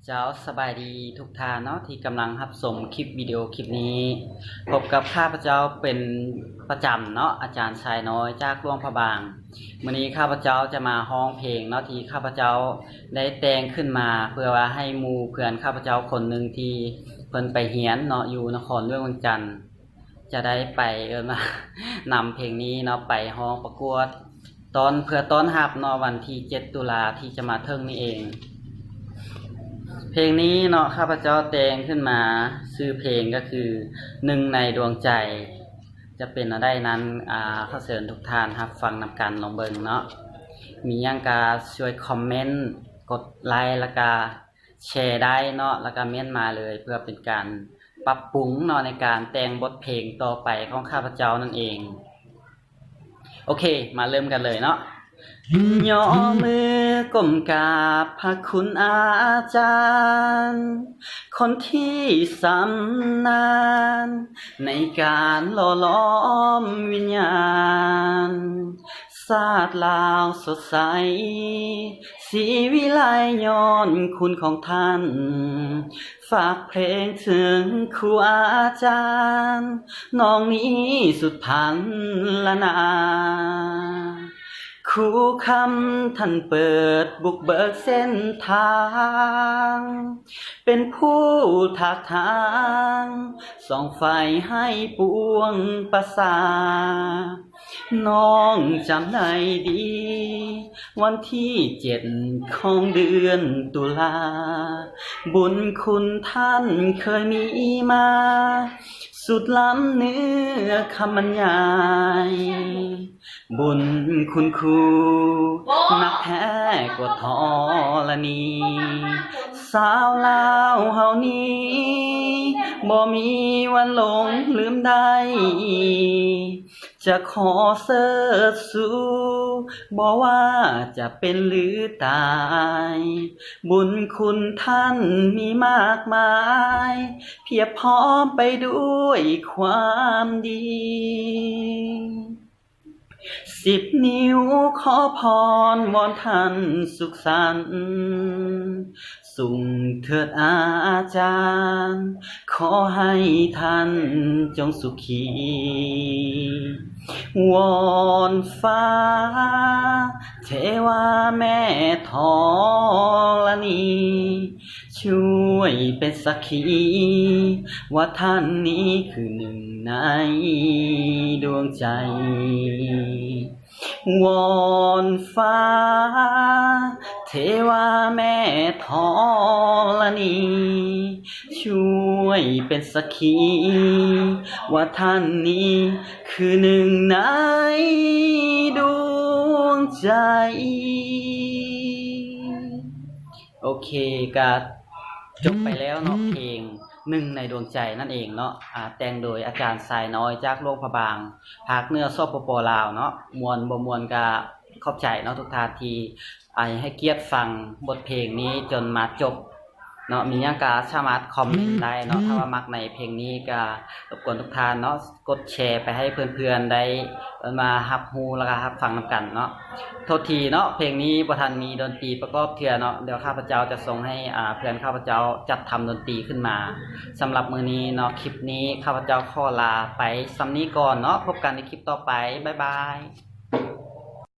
เจ้าสบายดีทุกท่านเนาะที่กำลังรับชมคลิปวิดีโอคลิปนี้พบกับข้าพเจ้าเป็นประจำเนาะอาจารย์ชายน้อยจากหลวงพระบางวันนี้ข้าพเจ้าจะมาร้องเพลงเนาะที่ข้าพเจ้าได้แต่งขึ้นมาเพื่อว่าให้หมู่เพื่อนข้าพเจ้าคนหนึ่งที่เพิ่นไปเรียนเนาะอยู่นครหลวงเวียงจันทน์จะได้ไปนำเพลงนี้เนาะไปร้องประกวดเพื่อต้อนรับเนาะวันที่7 ตุลาที่จะมาถึงนี้เองเพลงนี้เนาะข้าพเจ้าแต่งขึ้นมาชื่อเพลงก็คือหนึ่งในดวงใจจะเป็นอะไรนั้นขอเชิญทุกท่านรับฟังนำกันลองเบิ่งเนาะมีหยังก็ช่วยคอมเมนต์กดไลค์แล้วก็แชร์ได้เนาะแล้วก็เม้นมาเลยเพื่อเป็นการปรับปรุงเนาะในการแต่งบทเพลงต่อไปของข้าพเจ้านั่นเองโอเคมาเริ่มกันเลยเนาะย่อมือก้มกราบพระคุณอาจารย์คนที่สำนานในการหล่อล้อมวิญญาณศาสตร์ลาวสดใสสีวิไลย้อนคุณของท่านฝากเพลงถึงครูอาจารย์น้องนี้สุดพันละนาครูคำท่านเปิดบุกเบิกเส้นทางเป็นผู้ทักทางส่องไฟให้ปวงประสาน้องจำได้ดีวันที่7ของเดือนตุลาบุญคุณท่านเคยมีมาสุดล้ำเนื้อคำบรรยายบุญคุณครูนักแท้กว่าธรณีสาวลาวเฮานี้บ่มีวันหลงลืมได้จะขอเสิร์ชสู่บ่ว่าจะเป็นหรือตายบุญคุณท่านมีมากมายเพียบพร้อมไปด้วยความดี10 นิ้วขอพรวอนท่านสุขสันต์สุ่งเถิดอาจารย์ขอให้ท่านจงสุขีวอนฟ้าเทวาแม่ธรณีช่วยเป็นสักขีว่าท่านนี้คือหนึ่งในดวงใจวอนฟ้าเทวาแม่ธรณีช่วยเป็นสักขีว่าท่านนี้คือหนึ่งในดวงใจโอเคก็จบไปแล้วเนาะเพลงหนึ่งในดวงใจนั่นเองเนาะแต่งโดยอาจารย์สายน้อยจากหลวงพระบางภาคเหนือสปป.ลาวเนาะมวนบ่มวนก็ขอบใจเนาะทุกท่านที่ให้เกียรติฟังบทเพลงนี้จนมาจบเนาะมีหยังก็สามารถคอมเมนต์ได้เนาะถ้าว่ามักในเพลงนี้ก็รบกวนทุกท่านเนาะกดแชร์ไปให้เพื่อนๆได้มารับรู้แล้วก็รับฟังนำกันเนาะโทษทีเนาะเพลงนี้บ่ทันมีดนตรีประกอบเทื่อเนาะเดี๋ยวข้าพเจ้าจะส่งให้เพื่อนข้าพเจ้าจัดทำดนตรีขึ้นมาสำหรับมื้อนี้เนาะคลิปนี้ข้าพเจ้าขอลาไปส่ำนี้ก่อนเนาะพบกันในคลิปต่อไปบ๊ายบาย